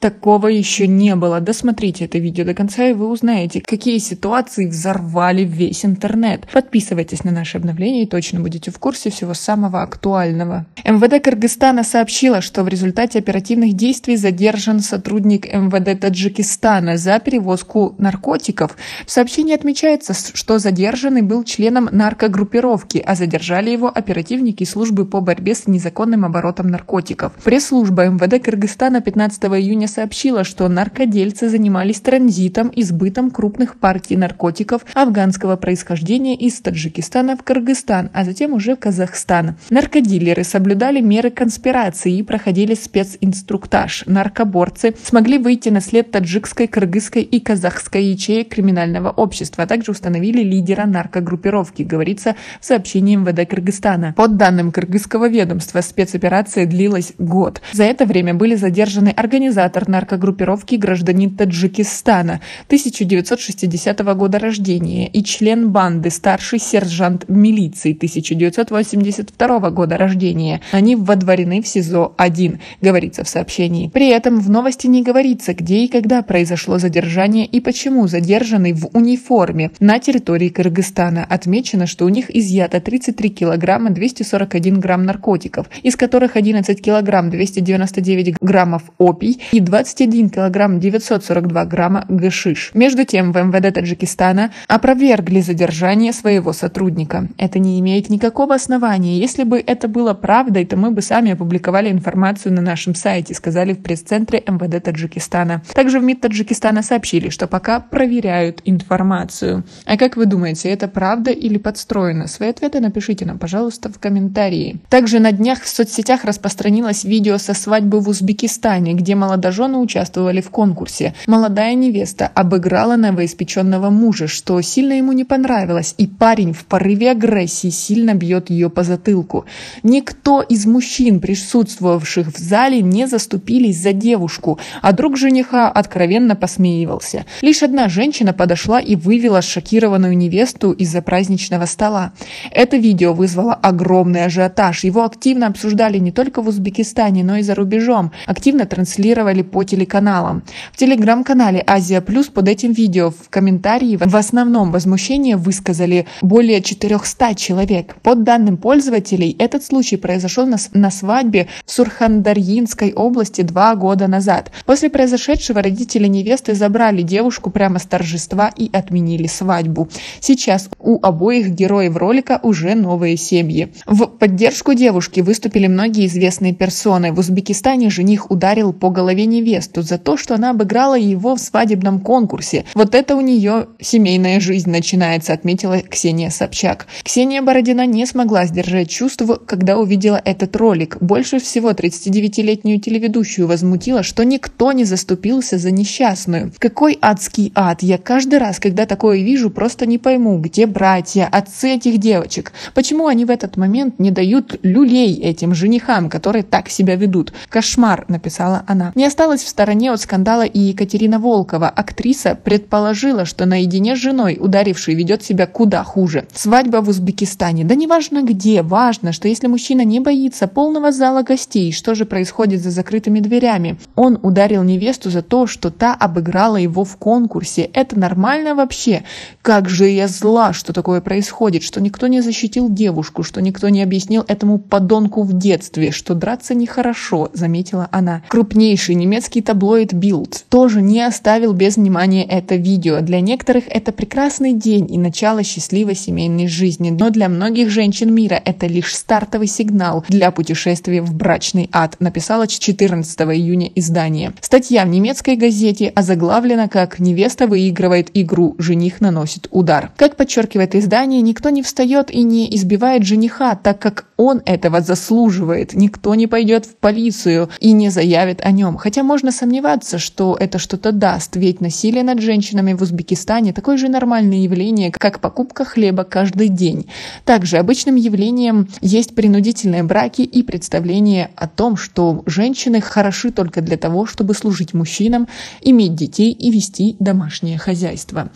Такого еще не было. Досмотрите это видео до конца, и вы узнаете, какие ситуации взорвали весь интернет. Подписывайтесь на наши обновления и точно будете в курсе всего самого актуального. МВД Кыргызстана сообщила, что в результате оперативных действий задержан сотрудник МВД Таджикистана за перевозку наркотиков. В сообщении отмечается, что задержанный был членом наркогруппировки, а задержали его оперативники службы по борьбе с незаконным оборотом наркотиков. Пресс-служба МВД Кыргызстана 15 июня сообщила, что наркодельцы занимались транзитом и сбытом крупных партий наркотиков афганского происхождения из Таджикистана в Кыргызстан, а затем уже в Казахстан. Наркодилеры соблюдали меры конспирации и проходили специнструктаж. Наркоборцы смогли выйти на след таджикской, кыргызской и казахской ячеек криминального общества, а также установили лидера наркогруппировки, говорится в сообщении МВД Кыргызстана. По данным кыргызского ведомства, спецоперация длилась год. За это время были задержаны организатор наркогруппировки, гражданин Таджикистана 1960 года рождения и член банды, старший сержант милиции 1982 года рождения. Они водворены в СИЗО-1, говорится в сообщении. При этом в новости не говорится, где и когда произошло задержание и почему задержанный в униформе на территории Кыргызстана. Отмечено, что у них изъято 33 килограмма 241 грамм наркотиков, из которых 11 килограмм 299 граммов опий и 21 килограмм 942 грамма гашиш. Между тем, в МВД Таджикистана опровергли задержание своего сотрудника. Это не имеет никакого основания. Если бы это было правдой, то мы бы сами опубликовали информацию на нашем сайте, сказали в пресс-центре МВД Таджикистана. Также в МИД Таджикистана сообщили, что пока проверяют информацию. А как вы думаете, это правда или подстроено? Свои ответы напишите нам, пожалуйста, в комментарии. Также на днях в соцсетях распространилось видео со свадьбы в Узбекистане, где молодожены участвовали в конкурсе. Молодая невеста обыграла новоиспеченного мужа, что сильно ему не понравилось, и парень в порыве агрессии сильно бьет ее по затылку. Никто из мужчин, присутствовавших в зале, не заступились за девушку, а друг жениха откровенно посмеивался. Лишь одна женщина подошла и вывела шокированную невесту из-за праздничного стола. Это видео вызвало огромный ажиотаж. Его активно обсуждали не только в Узбекистане, но и за рубежом. Активно транслировали по телеканалам. В телеграм-канале Азия Плюс под этим видео в комментарии в основном возмущение высказали более 400 человек. По данным пользователей, этот случай произошел на свадьбе в Сурхандарьинской области 2 года назад. После произошедшего родители невесты забрали девушку прямо с торжества и отменили свадьбу. Сейчас у обоих героев ролика уже новые семьи. В поддержку девушки выступили многие известные персоны. В Узбекистане жених ударил по голове невесту за то, что она обыграла его в свадебном конкурсе. Вот это у нее семейная жизнь начинается, отметила Ксения Собчак. Ксения Бородина не смогла сдержать чувства, когда увидела этот ролик. Больше всего 39-летнюю телеведущую возмутило, что никто не заступился за несчастную. Какой адский ад! Я каждый раз, когда такое вижу, просто не пойму, где братья, отцы этих девочек. Почему они в этот момент не дают люлей этим женихам, которые так себя ведут? Кошмар, написала она. Не осталась в стороне от скандала и Екатерина Волкова. Актриса предположила, что наедине с женой ударивший ведет себя куда хуже. Свадьба в Узбекистане. Да неважно где, важно, что если мужчина не боится полного зала гостей, что же происходит за закрытыми дверями? Он ударил невесту за то, что та обыграла его в конкурсе. Это нормально вообще? Как же я зла, что такое происходит, что никто не защитил девушку, что никто не объяснил этому подонку в детстве, что драться нехорошо, заметила она. Крупнейший немецкий таблоид Bild тоже не оставил без внимания это видео. Для некоторых это прекрасный день и начало счастливой семейной жизни, но для многих женщин мира это лишь стартовый сигнал для путешествия в брачный ад, написала 14 июня издание. Статья в немецкой газете озаглавлена как «Невеста выигрывает игру, жених наносит удар». Как подчеркивает издание, никто не встает и не избивает жениха, так как он этого заслуживает. Никто не пойдет в полицию и не заявит о нем. Хотя можно сомневаться, что это что-то даст, ведь насилие над женщинами в Узбекистане такое же нормальное явление, как покупка хлеба каждый день. Также обычным явлением есть принудительные браки и представление о том, что женщины хороши только для того, чтобы служить мужчинам, иметь детей и вести домашнее хозяйство.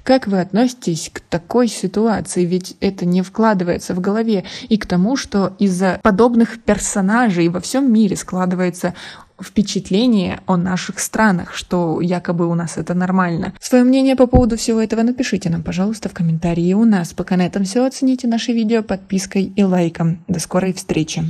Как вы относитесь к такой ситуации? Ведь это не вкладывается в голове. И к тому, что из-за подобных персонажей во всем мире складывается впечатление о наших странах, что якобы у нас это нормально. Свое мнение по поводу всего этого напишите нам, пожалуйста, в комментарии. У нас пока на этом все. Оцените наше видео подпиской и лайком. До скорой встречи!